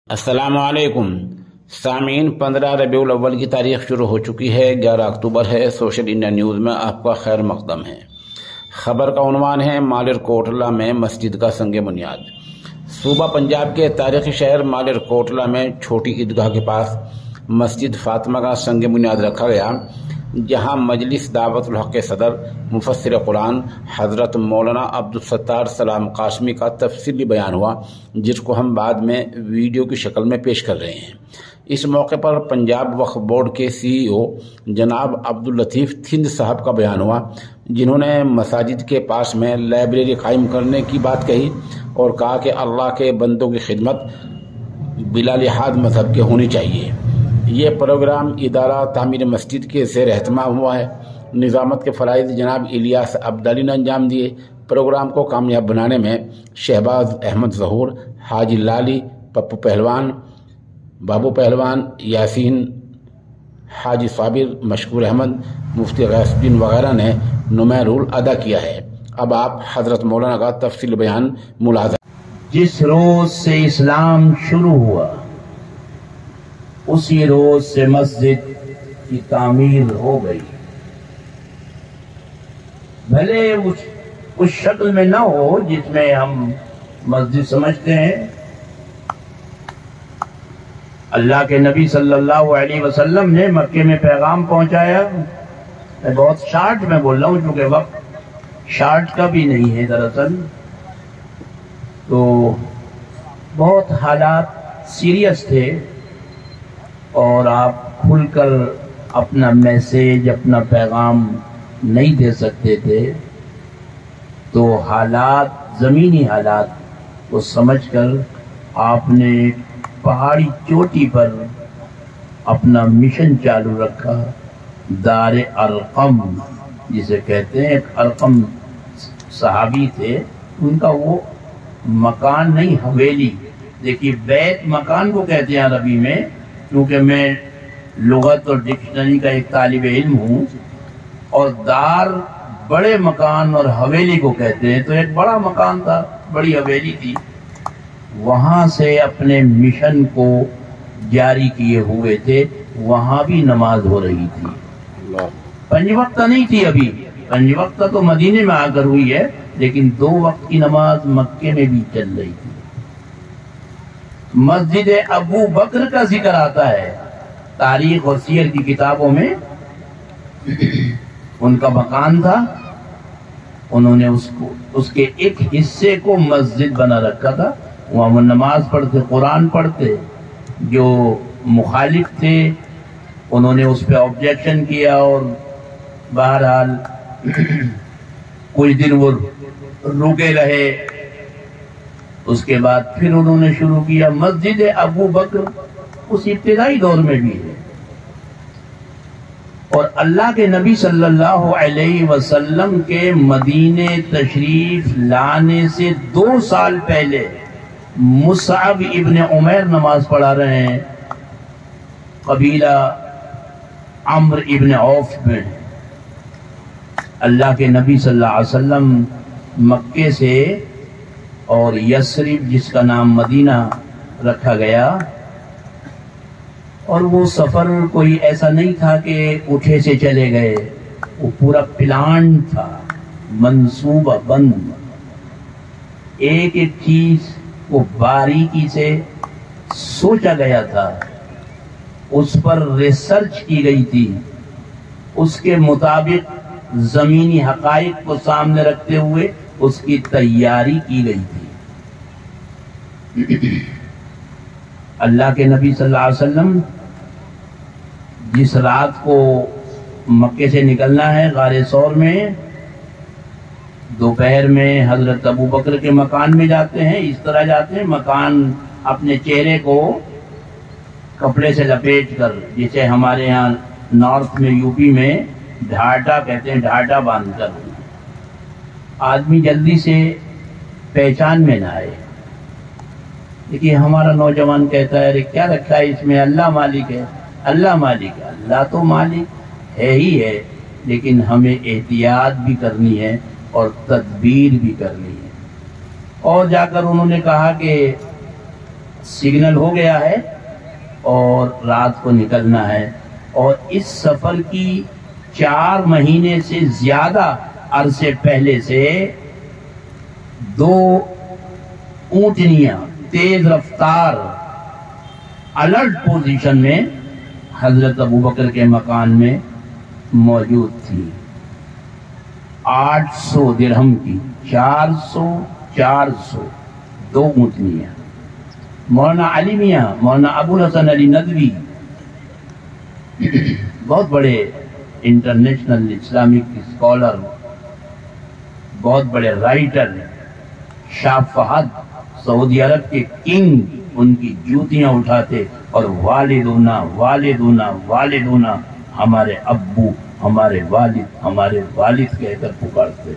السلام علیکم سامعین، 15 ربیع الاول کی تاریخ شروع ہو چکی ہے۔ 11 اکتوبر ہے۔ سوشل انڈیا نیوز میں آپ کا خیر مقدم ہے۔ خبر کا عنوان ہے مالر کوٹلہ میں مسجد کا سنگ بنیاد۔ صوبہ پنجاب کے تاریخی شہر مالر کوٹلہ میں چھوٹی عیدگاہ کے پاس مسجد فاطمہ کا سنگ بنیاد رکھا گیا، جہاں مجلس دعوت الحق کے صدر مفسر قرآن حضرت مولانا عبدالستار سلام قاسمی کا تفصیلی بیان ہوا، جس کو ہم بعد میں ویڈیو کی شکل میں پیش کر رہے ہیں۔ اس موقع پر پنجاب وقف بورڈ کے CEO جناب عبداللطیف تھند صاحب کا بیان ہوا، جنہوں نے مساجد کے پاس میں لائبریری قائم کرنے کی بات کہی اور کہا کہ اللہ کے بندوں کی خدمت بلا لحاظ مذہب کے ہونی چاہیے۔ یہ پروگرام ادارہ تعمیر مسجد کے زیر اہتمام ہوا ہے۔ نظامت کے فرائض جناب الیاس عبدالی نے انجام دیے۔ پروگرام کو کامیاب بنانے میں شہباز احمد ظہور، حاجی لالی، پپو پہلوان، بابو پہلوان، یاسین، حاجی صابر، مشکور احمد، مفتی غیث الدین وغیرہ نے نمایاں رول ادا کیا ہے۔ اب آپ حضرت مولانا کا تفصیل بیان ملاحظہ۔ جس روز سے اسلام شروع ہوا اسی روز سے مسجد کی تعمیر ہو گئی، بھلے اس شکل میں نہ ہو جس میں ہم مسجد سمجھتے ہیں۔ اللہ کے نبی صلی اللہ علیہ وسلم نے مکے میں پیغام پہنچایا۔ میں بہت شارٹ میں بول رہا ہوں کیونکہ وقت شارٹ کا بھی نہیں ہے دراصل، تو بہت حالات سیریس تھے اور آپ کھل کر اپنا میسیج، اپنا پیغام نہیں دے سکتے تھے، تو حالات، زمینی حالات کو سمجھ کر آپ نے پہاڑی چوٹی پر اپنا مشن چالو رکھا۔ دار ارقم جسے کہتے ہیں، ایک ارقم صحابی تھے، ان کا وہ مکان نہیں، حویلی، دیکھیے بیت مکان کو کہتے ہیں عربی میں، کیونکہ میں لغت اور ڈکشنری کا ایک طالب علم ہوں، اور دار بڑے مکان اور حویلی کو کہتے ہیں، تو ایک بڑا مکان تھا، بڑی حویلی تھی، وہاں سے اپنے مشن کو جاری کیے ہوئے تھے۔ وہاں بھی نماز ہو رہی تھی، 5 وقت نہیں تھی ابھی، 5 وقت تو مدینے میں آ کر ہوئی ہے، لیکن 2 وقت کی نماز مکے میں بھی چل رہی تھی۔ مسجد ابو بکر کا ذکر آتا ہے تاریخ اور سیر کی کتابوں میں، ان کا مکان تھا، انہوں نے اس کے ایک حصے کو مسجد بنا رکھا تھا، وہاں وہ نماز پڑھتے، قرآن پڑھتے۔ جو مخالف تھے انہوں نے اس پہ آبجیکشن کیا، اور بہرحال کچھ دن وہ رکے رہے، اس کے بعد پھر انہوں نے شروع کیا۔ مسجد ابو بکر اس ابتدائی دور میں بھی ہے، اور اللہ کے نبی صلی اللہ علیہ وسلم کے مدینے تشریف لانے سے 2 سال پہلے مصعب ابن عمیر نماز پڑھا رہے ہیں، قبیلہ عمرو ابن عوف میں۔ اللہ کے نبی صلی اللہ علیہ وسلم مکے سے، اور یثرب جس کا نام مدینہ رکھا گیا، اور وہ سفر کوئی ایسا نہیں تھا کہ اٹھے سے چلے گئے، وہ پورا پلان تھا، منصوبہ بند، ایک ایک چیز کو باریکی سے سوچا گیا تھا، اس پر ریسرچ کی گئی تھی، اس کے مطابق زمینی حقائق کو سامنے رکھتے ہوئے اس کی تیاری کی گئی تھی۔ اللہ کے نبی صلی اللہ علیہ وسلم جس رات کو مکے سے نکلنا ہے غار ثور میں، دوپہر میں حضرت ابو بکر کے مکان میں جاتے ہیں، اس طرح جاتے ہیں، مکان اپنے چہرے کو کپڑے سے لپیٹ کر، جسے ہمارے ہاں نارتھ میں یوپی میں ڈھاٹا کہتے ہیں، ڈھاٹا باندھ کر آدمی جلدی سے پہچان میں نہ آئے۔ دیکھیے ہمارا نوجوان کہتا ہے ارے کیا رکھا ہے اس میں، اللہ مالک ہے، اللہ مالک ہے۔ اللہ تو مالک ہے ہی ہے، لیکن ہمیں احتیاط بھی کرنی ہے اور تدبیر بھی کرنی ہے۔ اور جا کر انہوں نے کہا کہ سگنل ہو گیا ہے اور رات کو نکلنا ہے، اور اس سفر کی 4 مہینے سے زیادہ عرصے پہلے سے 2 اونٹنیاں تیز رفتار الرٹ پوزیشن میں حضرت ابوبکر کے مکان میں موجود تھی، 800 درہم کی، 400 2 اونٹنیاں۔ مولانا علی میاں، مولانا ابو الحسن علی ندوی، بہت بڑے انٹرنیشنل اسلامک اسکالر، بہت بڑے رائٹر، شاہ فہد سعودی عرب کے کنگ ان کی جوتیاں اٹھاتے اور والدونا والدونا والدونا، ہمارے ابو، ہمارے والد کہہ کر پکارتے۔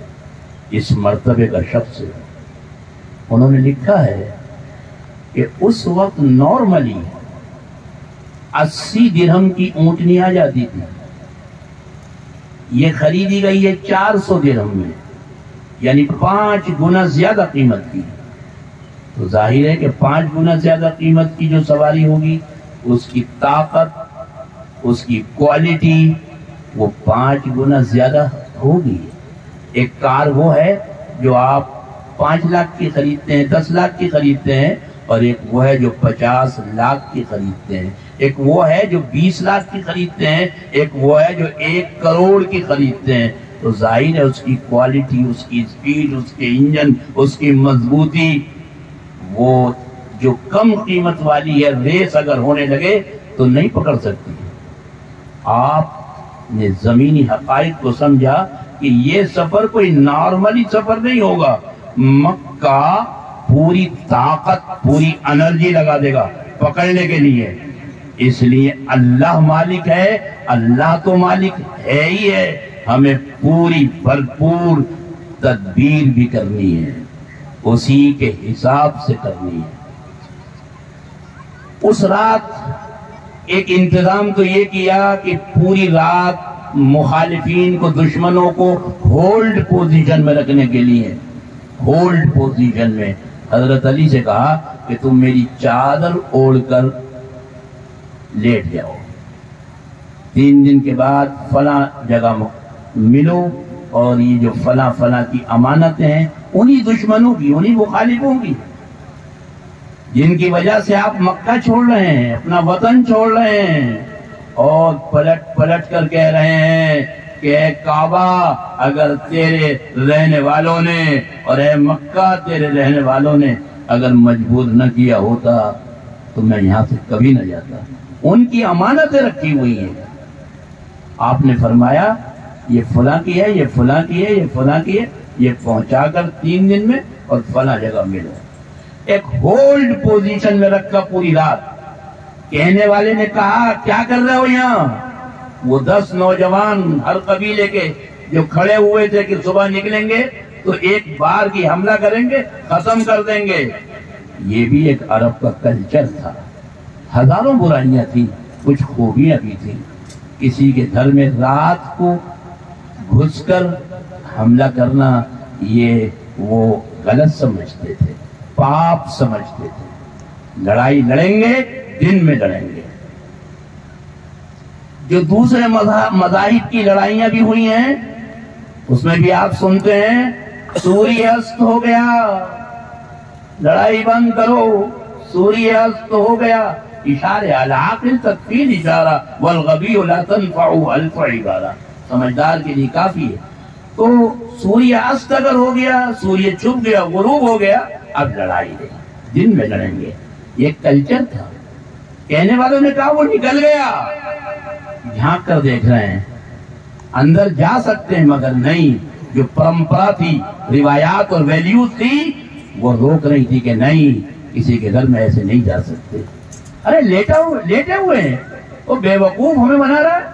اس مرتبے کا شخص ہے۔ انہوں نے لکھا ہے کہ اس وقت نارملی 80 درہم کی اونٹنی آ جاتی تھی، یہ خریدی گئی ہے 400 درہم میں، یعنی 5 گنا زیادہ قیمت کی۔ تو ظاہر ہے کہ 5 گنا زیادہ قیمت کی جو سواری ہوگی، اس کی طاقت، اس کی کوالٹی وہ 5 گنا زیادہ ہوگی۔ ایک کار وہ ہے جو آپ 5 لاکھ کی خریدتے ہیں، 10 لاکھ کی خریدتے ہیں، اور ایک وہ ہے جو 50 لاکھ کی خریدتے ہیں، ایک وہ ہے جو 20 لاکھ کی خریدتے ہیں، ایک وہ ہے جو 1 کروڑ کی خریدتے ہیں۔ تو ظاہر ہے اس کی کوالٹی، اس کی سپیڈ، اس کے انجن، اس کی مضبوطی، وہ جو کم قیمت والی ہے، ریس اگر ہونے لگے تو نہیں پکڑ سکتی۔ آپ نے زمینی حقائق کو سمجھا کہ یہ سفر کوئی نارملی سفر نہیں ہوگا، مکہ پوری طاقت، پوری انرجی لگا دے گا پکڑنے کے لیے۔ اس لیے اللہ مالک ہے، اللہ تو مالک ہے ہی ہے، ہمیں پوری بھرپور تدبیر بھی کرنی ہے، اسی کے حساب سے کرنی ہے۔ اس رات ایک انتظام تو یہ کیا کہ پوری رات مخالفین کو، دشمنوں کو ہولڈ پوزیشن میں رکھنے کے لیے، ہولڈ پوزیشن میں حضرت علی سے کہا کہ تم میری چادر اوڑھ کر لیٹ جاؤ، 3 دن کے بعد فلاں جگہ ملو، اور یہ جو فلاں فلاں کی امانتیں ہیں انہی دشمنوں کی، انہی مخالفوں کی، جن کی وجہ سے آپ مکہ چھوڑ رہے ہیں، اپنا وطن چھوڑ رہے ہیں، اور پلٹ پلٹ کر کہہ رہے ہیں کہ اے کعبہ اگر تیرے رہنے والوں نے، اور اے مکہ تیرے رہنے والوں نے اگر مجبور نہ کیا ہوتا تو میں یہاں سے کبھی نہ جاتا۔ ان کی امانتیں رکھی ہوئی ہیں۔ آپ نے فرمایا یہ فلاں کی ہے، یہ فلاں کی ہے، یہ فلاں کی ہے، یہ پہنچا کر 3 دن میں، اور فلاں جگہ ملو۔ ایک ہولڈ پوزیشن میں رکھا پوری رات۔ کہنے والے نے کہا کیا کر رہے ہو یہاں؟ وہ 10 نوجوان ہر قبیلے کے جو کھڑے ہوئے تھے کہ صبح نکلیں گے تو ایک بار کی حملہ کریں گے، ختم کر دیں گے۔ یہ بھی ایک عرب کا کلچر تھا، ہزاروں برائیاں تھیں، کچھ خوبیاں بھی تھیں۔ کسی کے گھر میں رات کو گھس کر حملہ کرنا یہ وہ غلط سمجھتے تھے، پاپ سمجھتے تھے۔ لڑائی لڑیں گے، دن میں لڑیں گے۔ جو دوسرے مذاہب کی لڑائیاں بھی ہوئی ہیں اس میں بھی آپ سنتے ہیں سوری است ہو گیا، لڑائی بند کرو، سوری است ہو گیا، اشارے العاقل تکفیر اشارہ، والغبی لا تنفع الف عبارہ، سمجھدار کے لیے کافی ہے۔ تو سوری است اگر ہو گیا، سوری چھپ گیا، غروب ہو گیا، اب لڑائی ہے، دن میں لڑیں گے۔ یہ کلچر تھا۔ کہنے والوں نے کہا وہ نکل گیا۔ جھانک کر دیکھ رہے ہیں، اندر جا سکتے ہیں مگر نہیں، جو پرمپرا تھی، روایات اور ویلیوز تھی، وہ روک رہی تھی کہ نہیں، کسی کے گھر میں ایسے نہیں جا سکتے۔ ارے لیٹے ہوئے ہیں، وہ بے وقوف ہمیں بنا رہا ہے۔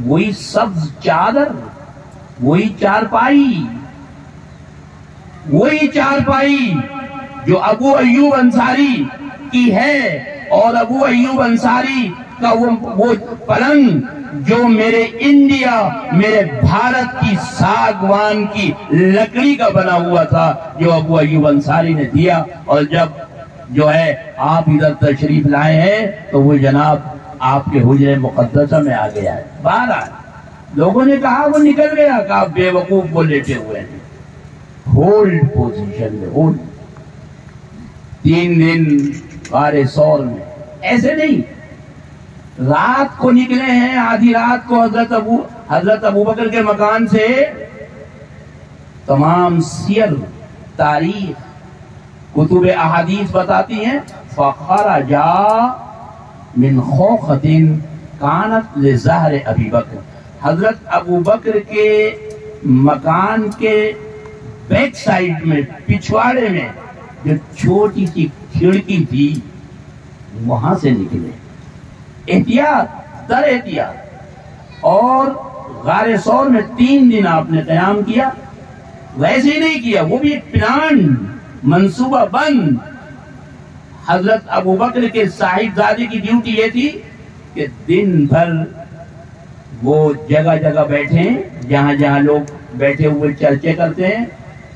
وہی سبز چادر، وہی چارپائی جو ابو ایوب انصاری کی ہے، اور ابو ایوب انصاری کا وہ پلنگ جو میرے انڈیا، میرے بھارت کی ساگوان کی لکڑی کا بنا ہوا تھا، جو ابو ایوب انصاری نے دیا، اور جب جو ہے آپ ادھر تشریف لائے ہیں تو وہ جناب آپ کے حجرے مقدسہ میں آ گیا ہے. بہرحال لوگوں نے کہا وہ نکل گیا، کہا بے وقوف وہ لیٹے ہوئے ہیں ہولڈ پوزیشن میں، ہولڈ 3 دن غار ثور میں. ایسے نہیں، رات کو نکلے ہیں، آدھی رات کو حضرت ابوبکر کے مکان سے. تمام سیر، تاریخ، کتب احادیث بتاتی ہیں فخرجا من خوخۃ کانت لظہر ابی بکر. حضرت ابوبکر کے مکان کے بیک سائڈ میں، پچھواڑے میں جو چھوٹی سی کھڑکی تھی وہاں سے نکلے، احتیاط در احتیاط. اور غار ثور میں 3 دن آپ نے قیام کیا. ویسے ہی نہیں کیا، وہ بھی ایک پلان، منصوبہ بند. حضرت ابوبکر کے صاحبزادے کی ڈیوٹی یہ تھی کہ دن بھر وہ جگہ جگہ بیٹھیں جہاں جہاں لوگ بیٹھے ہوئے چرچے کرتے ہیں،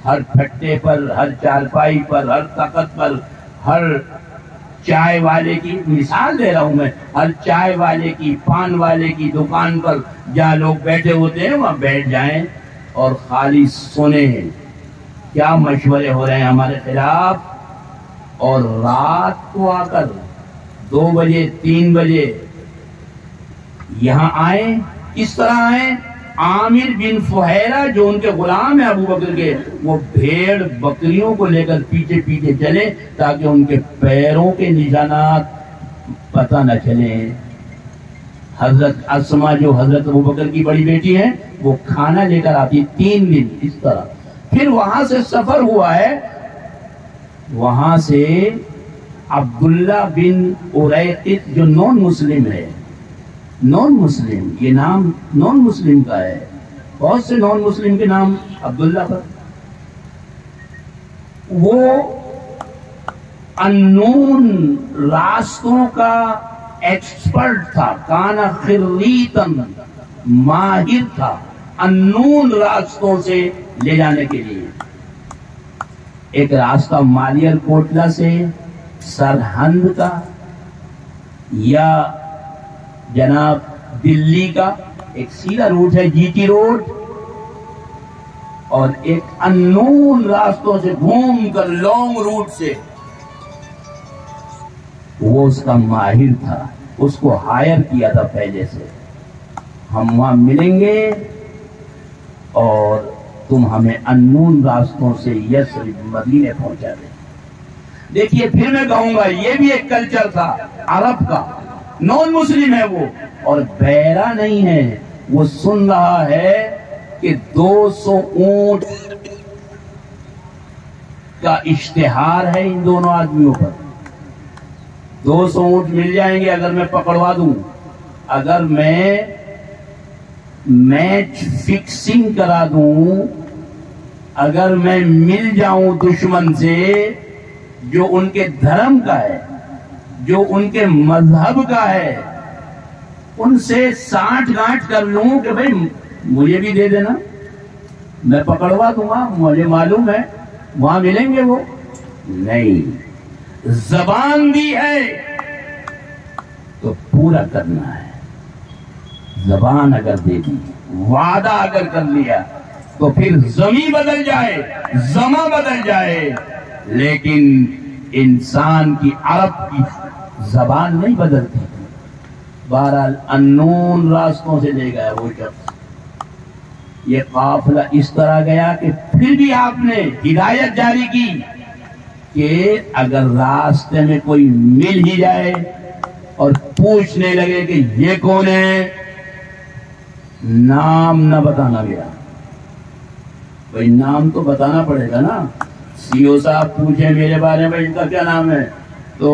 ہر پھٹے پر، ہر چارپائی پر، ہر تخت پر، ہر چائے والے کی، مثال دے رہا ہوں میں، ہر چائے والے کی، پان والے کی دکان پر جہاں لوگ بیٹھے ہوتے ہیں وہاں بیٹھ جائیں اور خالی سنیں کیا مشورے ہو رہے ہیں ہمارے خلاف. اور رات کو آ کر 2 بجے 3 بجے یہاں آئیں. کس طرح آئیں؟ عامر بن فہیرہ جو ان کے غلام ہیں ابوبکر کے، وہ بھیڑ بکریوں کو لے کر پیچھے پیچھے چلے تاکہ ان کے پیروں کے نشانات پتہ نہ چلیں. حضرت اسما جو حضرت ابوبکر کی بڑی بیٹی ہیں وہ کھانا لے کر آتی 3 دن اس طرح. پھر وہاں سے سفر ہوا ہے، وہاں سے عبداللہ بن اریقط جو نون مسلم ہے، نون مسلم، یہ نام نون مسلم کا ہے، بہت سے نون مسلم کے نام عبداللہ پر. وہ انون راستوں کا ایکسپرٹ تھا، کانا خریتن، ماہر تھا انون راستوں سے لے جانے کے لیے. ایک راستہ مالیر کوٹلہ سے سرہند کا، یا جناب دلی کا ایک سیدھا روٹ ہے جی ٹی روڈ، اور ایک انون راستوں سے گھوم کر لانگ روٹ سے. وہ اس کا ماہر تھا، اس کو ہائر کیا تھا پہلے سے. ہم وہاں ملیں گے اور تم ہمیں انون راستوں سے یثرب مدینے پہنچا دیں. دیکھیے پھر میں کہوں گا یہ بھی ایک کلچر تھا عرب کا. نون مسلم ہے وہ اور بہرا نہیں ہے. وہ سن رہا ہے کہ 200 اونٹ کا اشتہار ہے ان دونوں آدمیوں پر. 200 اونٹ مل جائیں گے اگر میں پکڑوا دوں، اگر میں میچ فکسنگ کرا دوں، اگر میں مل جاؤں دشمن سے جو ان کے دھرم کا ہے، جو ان کے مذہب کا ہے، ان سے 60 گانٹھ کر لوں کہ بھئی مجھے بھی دے دینا، میں پکڑوا دوں گا، مجھے معلوم ہے وہاں ملیں گے. وہ نہیں، زبان دی ہے تو پورا کرنا ہے. زبان اگر دے دی، وعدہ اگر کر لیا تو پھر زمین بدل جائے، زماں بدل جائے، لیکن انسان کی عرب کی زبان نہیں بدلتی. بہرحال انون راستوں سے لے گیا وہ شخص. یہ قافلہ اس طرح گیا کہ پھر بھی آپ نے ہدایت جاری کی کہ اگر راستے میں کوئی مل ہی جائے اور پوچھنے لگے کہ یہ کون ہے، نام نہ بتانا گیا. بھئی نام تو بتانا پڑے گا نا. سی او صاحب پوچھیں میرے بارے میں ان کا کیا نام ہے تو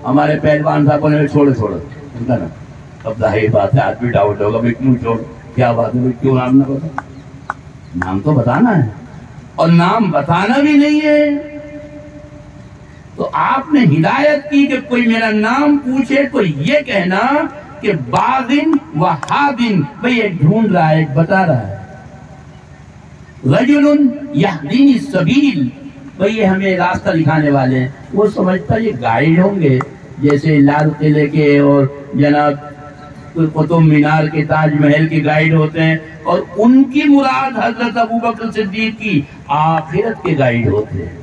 ہمارے پہلوان صاحب نے چھوڑے ان کا نام. اب ظاہر بات ہے آدمی ڈاؤٹ ہوگا بھائی کیوں چھوڑ، کیا بات ہے، کیوں نام نہ بتا. نام تو بتانا ہے اور نام بتانا بھی نہیں ہے. تو آپ نے ہدایت کی کہ کوئی میرا نام پوچھے تو یہ کہنا کہ باغن و حادن، بھئی ایک ڈھونڈ رہا ہے، ایک بتا رہا ہے. رجل یہدینی السبیل، بھئی یہ ہمیں راستہ دکھانے والے ہیں، وہ سمجھتا یہ گائیڈ ہوں گے، جیسے لال قلعے کے اور جناب قطب مینار کے تاج محل کے گائیڈ ہوتے ہیں، اور ان کی مراد حضرت ابوبکر صدیق کی آخرت کے گائیڈ ہوتے ہیں۔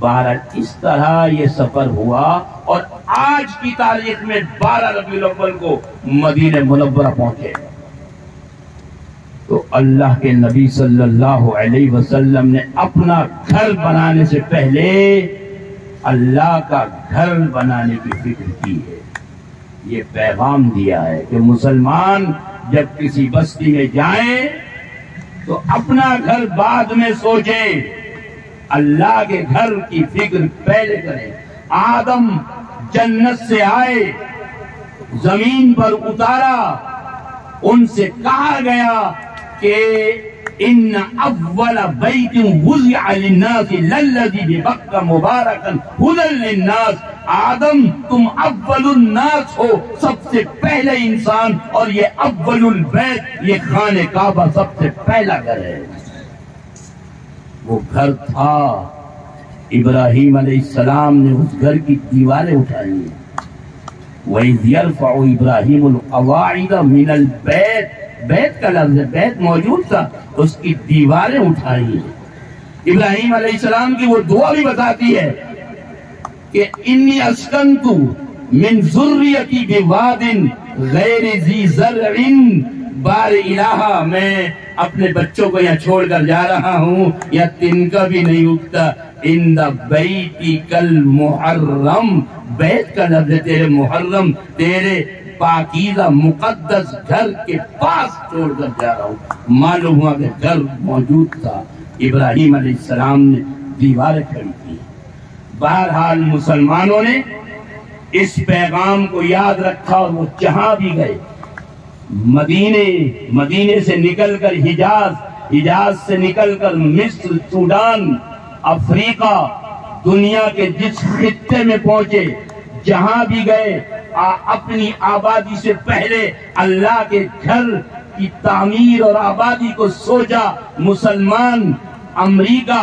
بہرحال اس طرح یہ سفر ہوا، اور آج کی تاریخ میں 12 ربیع الاول کو مدینہ منورہ پہنچے۔ تو اللہ کے نبی صلی اللہ علیہ وسلم نے اپنا گھر بنانے سے پہلے اللہ کا گھر بنانے کی فکر کی ہے۔ یہ پیغام دیا ہے کہ مسلمان جب کسی بستی میں جائیں تو اپنا گھر بعد میں سوچیں، اللہ کے گھر کی فکر پہلے کریں۔ آدم جنت سے آئے، زمین پر اتارا، ان سے کہا گیا کہ ان اول بیت وضع للناس للذی ببکہ مبارکا ھدی للناس۔ آدم تم اول الناس ہو، سب سے پہلے انسان، اور یہ اول البیت، یہ خانہ کعبہ سب سے پہلا گھر ہے۔ وہ گھر تھا، ابراہیم علیہ السلام نے اس گھر کی دیواریں اٹھائی۔ وَإِذْ يَرْفَعُ إِبْرَاهِيمُ الْقَوَاعِدَ مِنَ الْبَيْتِ، بیت کا لفظ ہے، بیت موجود تھا، اس کی دیواریں اٹھائی۔ ابراہیم علیہ السلام کی وہ دعا بھی بتاتی ہے کہ انی اسکنت من ذریتی بواد غیر ذی زرع، بار الہ میں اپنے بچوں کو یہاں چھوڑ کر جا رہا ہوں، یا تنکا بھی نہیں اگتا، ان بیتک المحرم، بیت کا لفظ ہے، تیرے محرم، تیرے پاکیزہ مقدس گھر کے پاس چھوڑ کر جا رہا ہوں۔ معلوم ہوا کہ گھر موجود تھا، ابراہیم علیہ السلام نے دیواریں کھڑی کی۔ بہرحال مسلمانوں نے اس پیغام کو یاد رکھا، اور وہ جہاں بھی گئے، مدینے سے نکل کر حجاز سے نکل کر مصر، سوڈان، افریقہ، دنیا کے جس خطے میں پہنچے، جہاں بھی گئے، اپنی آبادی سے پہلے اللہ کے گھر کی تعمیر اور آبادی کو سوچا۔ مسلمان امریکہ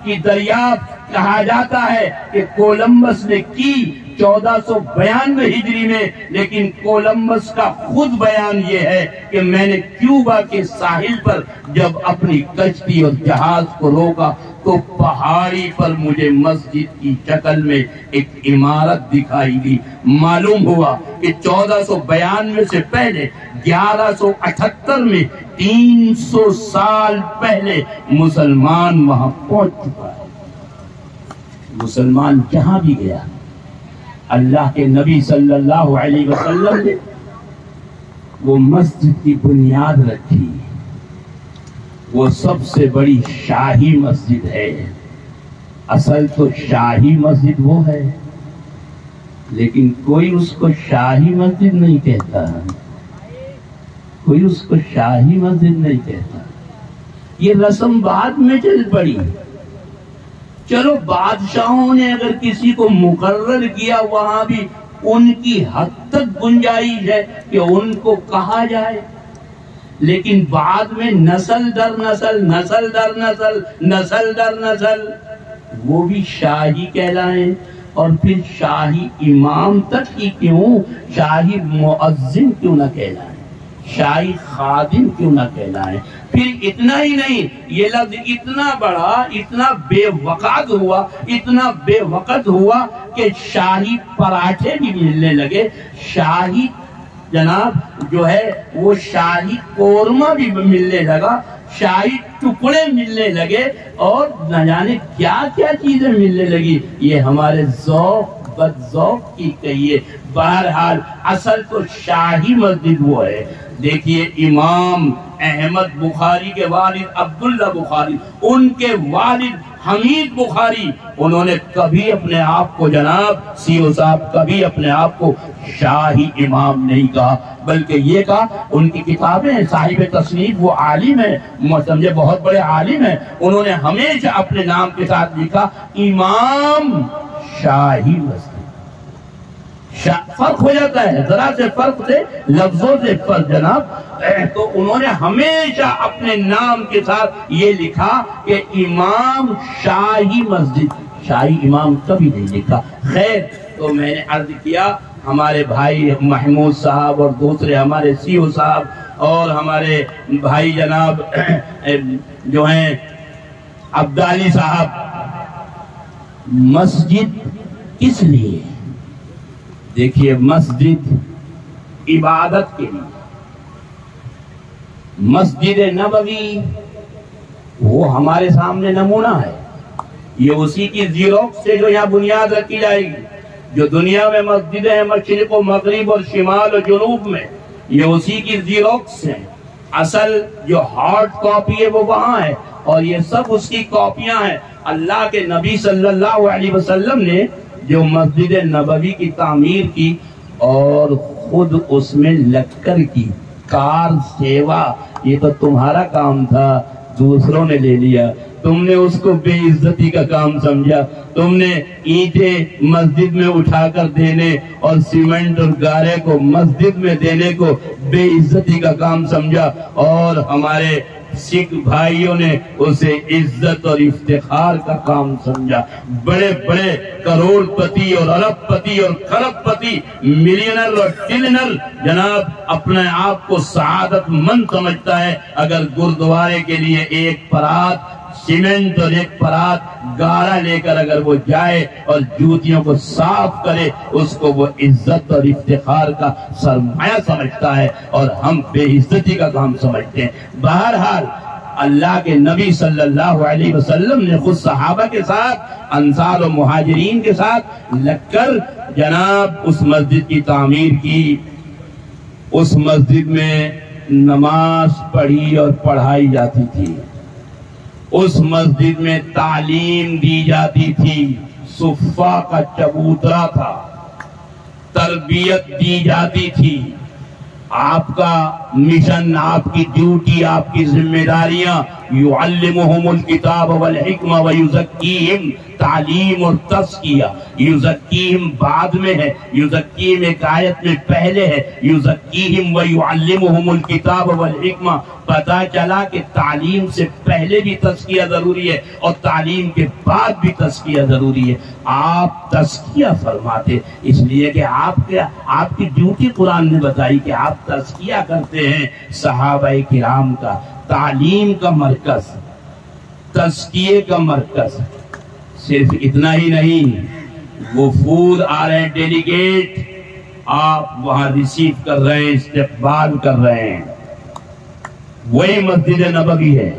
کی دریافت کہا جاتا ہے کہ کولمبس نے کی 1492 ہجری میں، لیکن کولمبس کا خود بیان یہ ہے کہ میں نے کیوبا کے ساحل پر جب اپنی کشتی اور جہاز کو روکا تو پہاڑی پر مجھے مسجد کی شکل میں ایک عمارت دکھائی دی۔ معلوم ہوا کہ 1492 سے پہلے 1178 میں 300 سال پہلے مسلمان وہاں پہنچ چکا ہے۔ مسلمان جہاں بھی گیا، اللہ کے نبی صلی اللہ علیہ وسلم نے وہ مسجد کی بنیاد رکھی۔ وہ سب سے بڑی شاہی مسجد ہے۔ اصل تو شاہی مسجد وہ ہے، لیکن کوئی اس کو شاہی مسجد نہیں کہتا، کوئی اس کو شاہی مسجد نہیں کہتا۔ یہ رسم بعد میں چل پڑی۔ چلو بادشاہوں نے اگر کسی کو مقرر کیا، وہاں بھی ان کی حد تک گنجائش ہے کہ ان کو کہا جائے، لیکن بعد میں نسل در نسل، نسل در نسل، نسل در نسل وہ بھی شاہی کہلائیں، اور پھر شاہی امام تک ہی کیوں، شاہی مؤذن کیوں نہ کہلائیں، شاہی خادم کیوں نہ کہلائیں۔ پھر اتنا ہی نہیں، یہ لفظ اتنا بڑا، اتنا بے وقت ہوا، اتنا بے وقت ہوا کہ شاہی پراٹھے بھی ملنے لگے، شاہی جناب جو ہے وہ شاہی قورمہ بھی ملنے لگا، شاہی ٹکڑے ملنے لگے، اور نہ جانے کیا کیا چیزیں ملنے لگی۔ یہ ہمارے ذوق بد ذوق کی کہیے۔ بہرحال اصل تو شاہی مسجد وہ ہے۔ دیکھیے امام احمد بخاری کے والد عبداللہ بخاری، ان کے والد حمید بخاری، انہوں نے کبھی اپنے آپ کو جناب سیو صاحب کبھی اپنے آپ کو شاہی امام نہیں کہا، بلکہ یہ کہا، ان کی کتابیں صاحب تصنیف وہ عالم ہیں، سمجھے بہت بڑے عالم ہیں، انہوں نے ہمیشہ اپنے نام کے ساتھ لکھا امام شاہی مسجد، فرق ہو جاتا ہے، ذرا سے فرق سے، لفظوں سے فرق جناب. تو انہوں نے ہمیشہ اپنے نام کے ساتھ یہ لکھا کہ امام شاہی مسجد، شاہی امام کبھی نہیں لکھا. خیر، تو میں نے عرض کیا ہمارے بھائی محمود صاحب اور دوسرے ہمارے CEO صاحب اور ہمارے بھائی جناب جو ہیں عبدالی صاحب، مسجد کس لیے؟ دیکھیے، مسجد عبادت کے لیے. مسجد نبوی وہ ہمارے سامنے نمونہ ہے، یہ اسی کی زیروکس سے جو یہاں بنیاد رکھی جائے گی. جو دنیا میں مسجدیں ہیں مشرق و مغرب اور شمال و جنوب میں، یہ اسی کی زیروکس ہیں. اصل جو ہارڈ کاپی ہے وہ وہاں ہے، اور یہ سب اس کی کاپیاں ہیں. اللہ کے نبی صلی اللہ علیہ وسلم نے جو مسجد نبوی کی تعمیر کی اور خود اس میں لکڑ کی کار سیوا، یہ تو تمہارا کام تھا، دوسروں نے لے لیا. تم نے اس کو بے عزتی کا کام سمجھا. تم نے اینٹیں مسجد میں اٹھا کر دینے اور سیمنٹ اور گارے کو مسجد میں دینے کو بے عزتی کا کام سمجھا، اور ہمارے سکھ بھائیوں نے اسے عزت اور افتخار کا کام سمجھا. بڑے بڑے کروڑ پتی اور ارب پتی اور کھرب پتی، ملینر اور ٹریلینر جناب اپنے آپ کو سعادت مند سمجھتا ہے اگر گردوارے کے لیے ایک پرات سیمنٹ اور ایک پرات گارا لے کر اگر وہ جائے اور جوتیوں کو صاف کرے، اس کو وہ عزت اور افتخار کا سرمایہ سمجھتا ہے، اور ہم بے عزتی کا کام سمجھتے ہیں. بہرحال اللہ کے نبی صلی اللہ علیہ وسلم نے خود صحابہ کے ساتھ، انصار و مہاجرین کے ساتھ لگ کر جناب اس مسجد کی تعمیر کی. اس مسجد میں نماز پڑھی اور پڑھائی جاتی تھی، اس مسجد میں تعلیم دی جاتی تھی، صفہ کا چبوترا تھا، تربیت دی جاتی تھی. آپ کا مشن، آپ کی ڈیوٹی، آپ کی ذمہ داریاں، یعلمہم الکتاب والحکمہ ویزکیہم، تعلیم اور تزکیہ. یزکیہم بعد میں ہے، یزکیہم ایک آیت میں پہلے ہے. یزکیہم ویعلمہم الکتاب والحکمہ. پتا چلا کہ تعلیم سے پہلے بھی تزکیہ ضروری ہے اور تعلیم کے بعد بھی تزکیہ ضروری ہے. آپ تزکیہ فرماتے اس لیے کہ آپ کی ڈیوٹی قرآن نے بتائی کہ آپ تزکیہ کرتے ہیں صحابہ کرام کا. تعلیم کا مرکز، تزکیے کا مرکز. صرف اتنا ہی نہیں، وفود آ رہے ہیں، ڈیلیگیٹ، آپ وہاں ریسیو کر رہے ہیں، استقبال کر رہے ہیں. وہی مسجد نبوی ہے.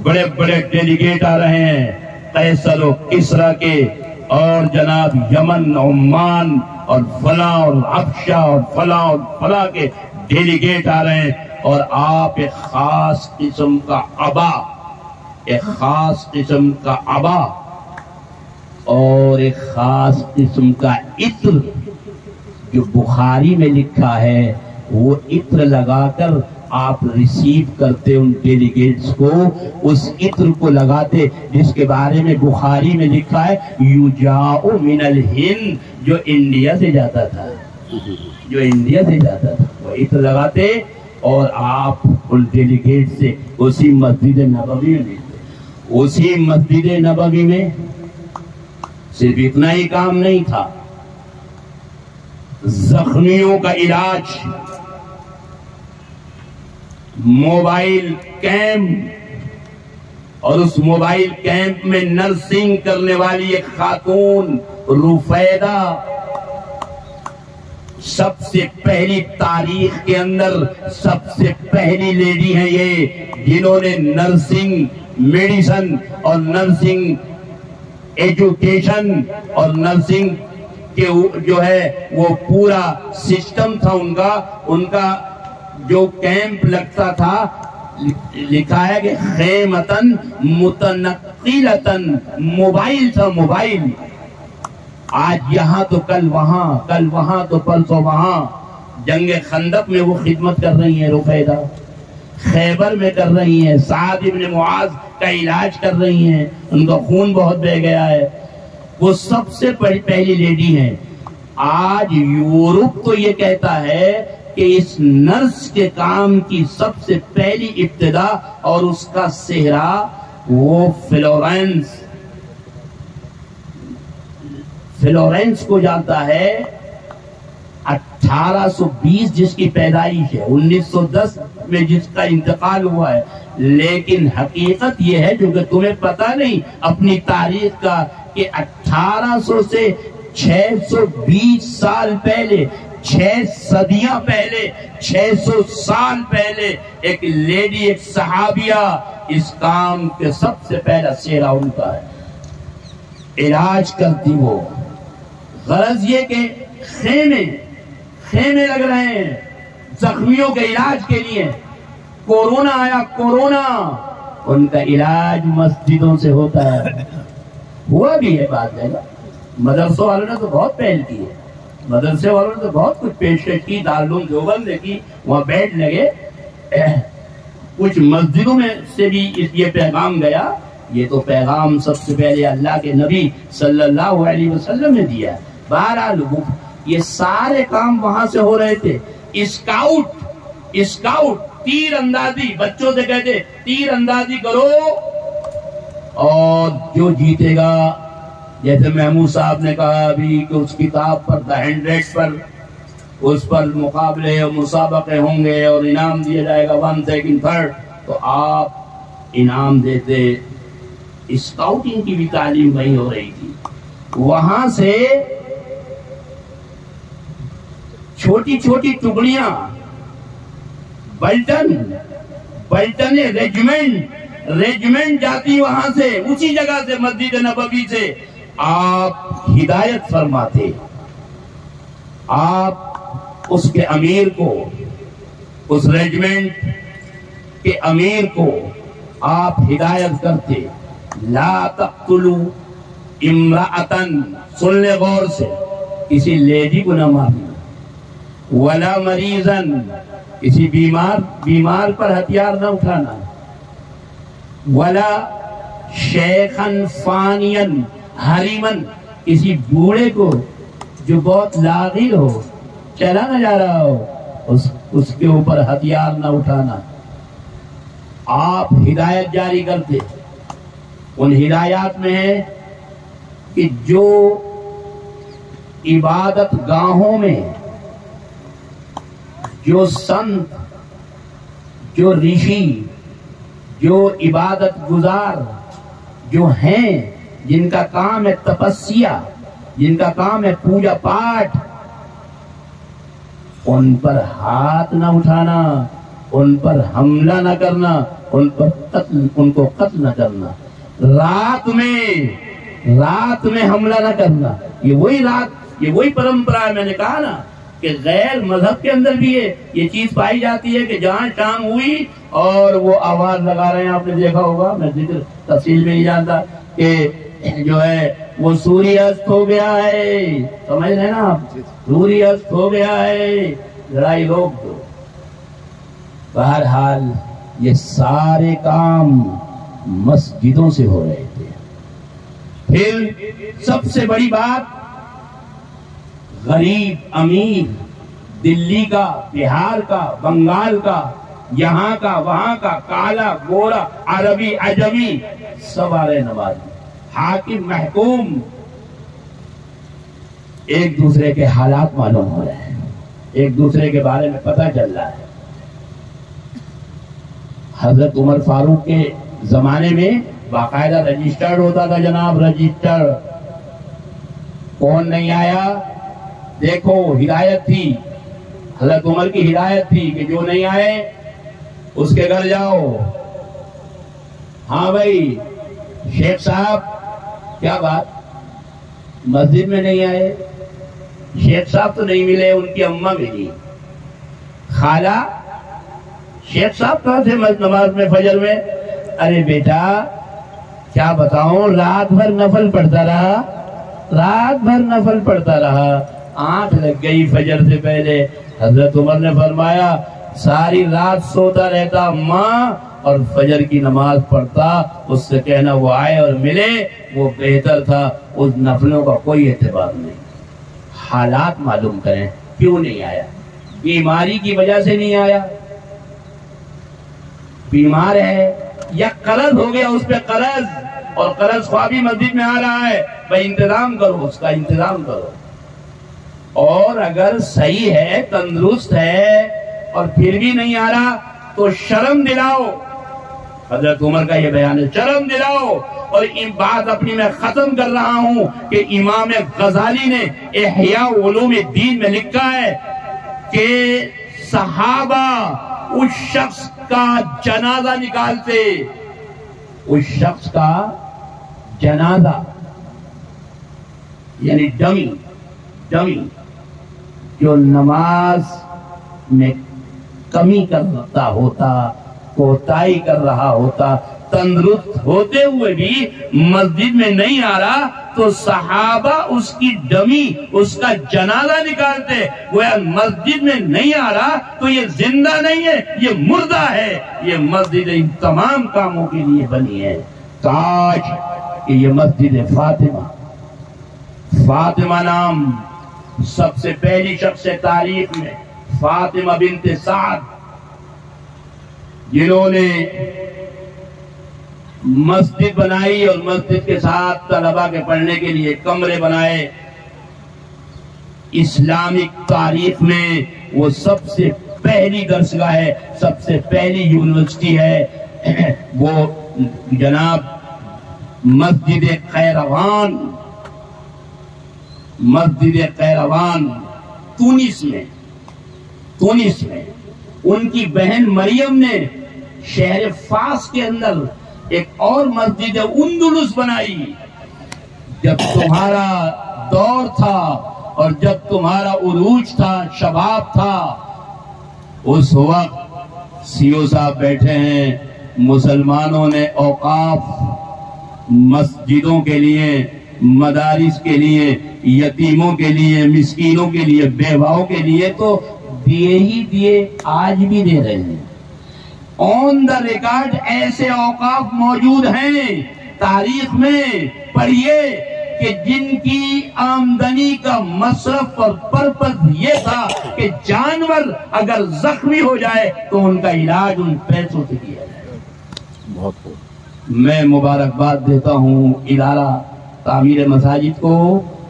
بڑے بڑے ڈیلیگیٹ آ رہے ہیں، قیصر و کسرا کے، اور جناب یمن، عمان اور فلاں اور حبشہ اور فلاں اور فلاں کے ڈیلیگیٹ آ رہے ہیں. اور آپ ایک خاص قسم کا عبا، ایک خاص قسم کا عبا اور ایک خاص قسم کا عطر جو بخاری میں لکھا ہے، وہ عطر لگا کر آپ ریسیو کرتے ان ڈیلیگیٹس کو. اس عطر کو لگاتے جس کے بارے میں بخاری میں لکھا ہے یجاء من الہند، جو انڈیا سے جاتا تھا، جو انڈیا سے جاتا تھا، وہ عطر لگاتے اور آپ ان ڈیلیگیٹ سے اسی مسجد نبوی میں ملتے. اسی مسجد نبوی میں صرف اتنا ہی کام نہیں تھا، زخمیوں کا علاج، موبائل کیمپ، اور اس موبائل کیمپ میں نرسنگ کرنے والی ایک خاتون رفیدہ، سب سے پہلی تاریخ کے اندر سب سے پہلی لیڈی ہیں یہ، جنہوں نے نرسنگ میڈیسن اور نرسنگ ایجوکیشن اور نرسنگ کے جو ہے وہ پورا سسٹم تھا ان کا جو کیمپ لگتا تھا، لکھا ہے کہ خیمتن متنقلتن، موبائل تھا، موبائل. آج یہاں تو کل وہاں تو پرسوں وہاں. جنگ خندق میں وہ خدمت کر رہی ہیں رفیدہ، خیبر میں کر رہی ہیں، سعد ابن معاذ کا علاج کر رہی ہیں، ان کا خون بہت بہ گیا ہے. وہ سب سے پہلی لیڈی ہیں. آج یورپ تو یہ کہتا ہے کہ اس نرس کے کام کی سب سے پہلی ابتدا اور اس کا صحرا وہ فلورنس کو جاتا ہے. 1820 جس کی پیدائش ہے, 1910 میں جس کا انتقال ہوا ہے. لیکن حقیقت یہ ہے جو کہ تمہیں پتہ نہیں اپنی تاریخ کا, کہ 1800 سے 620 سال پہلے, 6 صدیاں پہلے, 600 سال پہلے ایک لیڈی, ایک صحابیہ, اس کام کے سب سے پہلا سہرا ان کا ہے. علاج کرتی وہ. غرض یہ کہ خیمے لگ رہے ہیں زخمیوں کے علاج کے لیے. کورونا آیا, کورونا, ان کا علاج مسجدوں سے ہوتا ہے. ہوا بھی ہے بات ہے. مدرسوں والوں نے تو بہت پہل کی ہے, مدرسے والوں نے تو بہت کچھ پیشکش کی, دارالعلوم دیوبند کی, وہاں بیٹھ لگے. کچھ مسجدوں میں سے بھی یہ پیغام گیا. یہ تو پیغام سب سے پہلے اللہ کے نبی صلی اللہ علیہ وسلم نے دیا. 12 لوگوں یہ سارے کام وہاں سے ہو رہے تھے. اسکاؤٹ تیر اندازی, بچوں سے کہتے تیر اندازی کرو اور جو جیتے گا, جیسے محمود صاحب نے کہا ابھی کہ اس کتاب پر The 100 پر اس پر مقابلے اور مسابقے ہوں گے اور انعام دیا جائے گا 1 2 3 تو آپ انعام دیتے. اسکاؤٹنگ کی بھی تعلیم وہی ہو رہی تھی. وہاں سے چھوٹی چھوٹی ٹکڑیاں, بلٹن ریجمنٹ جاتی وہاں سے, اسی جگہ سے, مسجد نبوی سے. آپ ہدایت فرماتے, آپ اس کے امیر کو, اس ریجمنٹ کے امیر کو آپ ہدایت کرتے. لا تقتلوا امرأتن, سن لے غور سے, کسی لیڈی کو نہ مارنا. ولا مریضن, کسی بیمار پر ہتھیار نہ اٹھانا. ولا شیخن فانین حریمن, کسی بوڑھے کو جو بہت لاغر ہو, چلا نہ جا رہا ہو, اس کے اوپر ہتھیار نہ اٹھانا. آپ ہدایت جاری کرتے. ان ہدایات میں ہے کہ جو عبادت گاہوں میں جو سنت, جو رشی, جو عبادت گزار جو ہیں, جن کا کام ہے تپسیا, جن کا کام ہے پوجا پاٹ, ان پر ہاتھ نہ اٹھانا, ان پر حملہ نہ کرنا, ان کو قتل نہ کرنا. رات میں حملہ نہ کرنا. یہ وہی پرمپرا ہے. میں نے کہا نا کہ غیر مذہب کے اندر بھی یہ چیز پائی جاتی ہے کہ جہاں شام ہوئی اور وہ آواز لگا رہے ہیں. آپ نے دیکھا ہوگا, میں ذکر تفصیل میں نہیں جانتا, کہ جو ہے وہ سوری است ہو گیا ہے, سمجھ رہے نا آپ, سوری است ہو گیا ہے, لڑائی روک دو. بہرحال یہ سارے کام مسجدوں سے ہو رہے تھے. پھر سب سے بڑی بات, غریب امیر, دلی کا, بہار کا, بنگال کا, یہاں کا, وہاں کا, کالا گورا, عربی عجمی, سب آ رہے نماز. حاکم محکوم, ایک دوسرے کے حالات معلوم ہو رہے ہیں, ایک دوسرے کے بارے میں پتہ چل رہا ہے. حضرت عمر فاروق کے زمانے میں باقاعدہ رجسٹرڈ ہوتا تھا جناب, رجسٹر. کون نہیں آیا؟ دیکھو ہدایت تھی, حضرت عمر کی ہدایت تھی کہ جو نہیں آئے اس کے گھر جاؤ. ہاں بھائی شیخ صاحب, کیا بات, مسجد میں نہیں آئے؟ شیخ صاحب تو نہیں ملے, ان کی اماں ملی. خالہ, شیخ صاحب کہاں تھے نماز میں فجر میں؟ ارے بیٹا کیا بتاؤں, رات بھر نفل پڑھتا رہا, آنکھ لگ گئی فجر سے پہلے. حضرت عمر نے فرمایا ساری رات سوتا رہتا ماں اور فجر کی نماز پڑھتا, اس سے کہنا وہ آئے اور ملے, وہ بہتر تھا. اس نفلوں کا کوئی اعتبار نہیں. حالات معلوم کریں کیوں نہیں آیا. بیماری کی وجہ سے نہیں آیا, بیمار ہے یا قرض ہو گیا اس پہ قرض, اور قرض خوابی مسجد میں آ رہا ہے, بھائی انتظام کرو, اس کا انتظام کرو. اور اگر صحیح ہے, تندرست ہے اور پھر بھی نہیں آ رہا تو شرم دلاؤ. حضرت عمر کا یہ بیان ہے, شرم دلاؤ. اور یہ بات اپنی میں ختم کر رہا ہوں کہ امام غزالی نے احیاء علوم الدین میں لکھا ہے کہ صحابہ اس شخص کا جنازہ نکالتے, اس شخص کا جنازہ یعنی ڈمی جو نماز میں کمی کرتا ہوتا, کوتاہی کر رہا ہوتا, تندرست ہوتے ہوئے بھی مسجد میں نہیں آ رہا, تو صحابہ اس کی ڈمی, اس کا جنازہ نکالتے. گویا مسجد میں نہیں آ رہا تو یہ زندہ نہیں ہے, یہ مردہ ہے. یہ مسجد ان تمام کاموں کے لیے بنی ہے. کاش کہ یہ مسجد فاطمہ نام سب سے پہلی شخص تاریخ میں, فاطمہ بنت سعد, جنہوں نے مسجد بنائی اور مسجد کے ساتھ طلبہ کے پڑھنے کے لیے کمرے بنائے. اسلامک تاریخ میں وہ سب سے پہلی درسگاہ ہے, سب سے پہلی یونیورسٹی ہے. وہ جناب مسجد قیروان تونس میں ان کی بہن مریم نے شہر فاس کے اندر ایک اور مسجد اندلس بنائی. جب تمہارا دور تھا اور جب تمہارا عروج تھا, شباب تھا, اس وقت سیو صاحب بیٹھے ہیں, مسلمانوں نے اوقاف مسجدوں کے لیے, مدارس کے لیے, یتیموں کے لیے, مسکینوں کے لیے, بیواؤں کے لیے تو دیے ہی دیے, آج بھی دے رہے ہیں. آن دا ریکارڈ ایسے اوقاف موجود ہیں تاریخ میں, پڑھیے, کہ جن کی آمدنی کا مصرف اور پرپس یہ تھا کہ جانور اگر زخمی ہو جائے تو ان کا علاج ان پیسوں سے کیا جائے. میں مبارکباد دیتا ہوں ادارہ تعمیر مساجد کو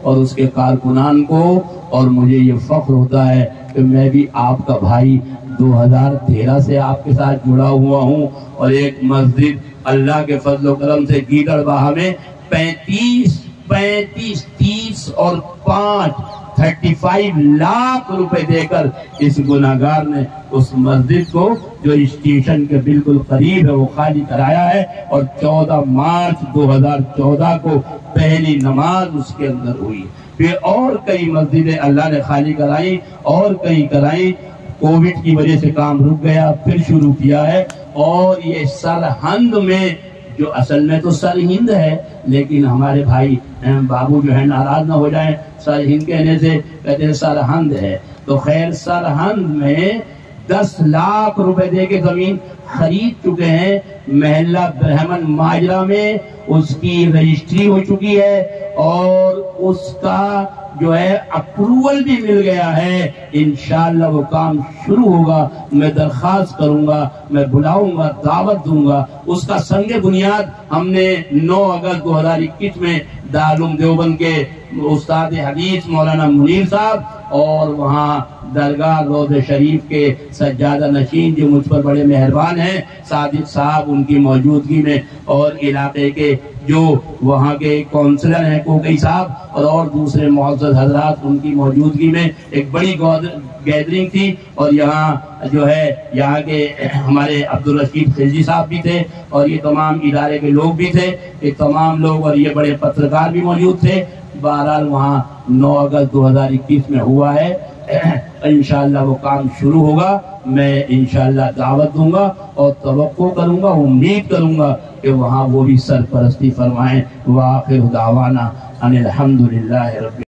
اور اس کے کارکنان کو, اور مجھے یہ فخر ہوتا ہے کہ میں بھی آپ کا بھائی 2013 سے آپ کے ساتھ جڑا ہوا ہوں. اور ایک مسجد اللہ کے فضل و کرم سے گیدڑ باہا میں 30 اور 35 لاکھ روپے دے کر اس گناہگار نے اس مسجد کو جو اسٹیشن کے بالکل قریب ہے وہ خالی کرایا ہے. اور 14 مارچ 2014 کو پہلی نماز اس کے اندر ہوئی. پھر اور کئی مسجدیں اللہ نے خالی کرائی اور کئی کرائی. کووڈ کی وجہ سے کام رک گیا, پھر شروع کیا ہے. اور یہ سرہند میں, جو اصل میں تو سرہند ہے, لیکن ہمارے بھائی بابو جو ہے ناراض نہ ہو جائیں, سرہند کہنے سے کہتے ہیں سرہند ہے. تو خیر, سرہند میں 10 لاکھ روپے دے کے زمین خرید چکے ہیں. محلہ برہمن ماجرہ میں اس کی رجسٹری ہو چکی ہے اور اس کا جو ہے اپروول بھی مل گیا ہے. انشاءاللہ وہ کام شروع ہوگا. میں درخواست کروں گا, میں بلاؤں گا, دعوت دوں گا. اس کا سنگ بنیاد ہم نے 9 اگست 2021 میں دارالعلوم دیوبند کے استاد حدیث مولانا منیر صاحب اور وہاں درگاہ روض شریف کے سجادہ نشین جو مجھ پر بڑے مہربان ہیں صادق صاحب, ان کی موجودگی میں, اور علاقے کے جو وہاں کے کونسلر ہیں کوکئی صاحب اور دوسرے معزز حضرات, ان کی موجودگی میں ایک بڑی گیدرنگ تھی. اور یہاں جو ہے یہاں کے ہمارے عبدالرشید خلجی صاحب بھی تھے اور یہ تمام ادارے کے لوگ بھی تھے, یہ تمام لوگ, اور یہ بڑے پترکار بھی موجود تھے. بہرحال وہاں 9 اگست 2021 میں ہوا ہے. انشاءاللہ وہ کام شروع ہوگا. میں انشاءاللہ دعوت دوں گا اور توقع کروں گا, امید کروں گا کہ وہاں وہ بھی سرپرستی فرمائیں. وآخر دعوانا ان الحمدللہ رب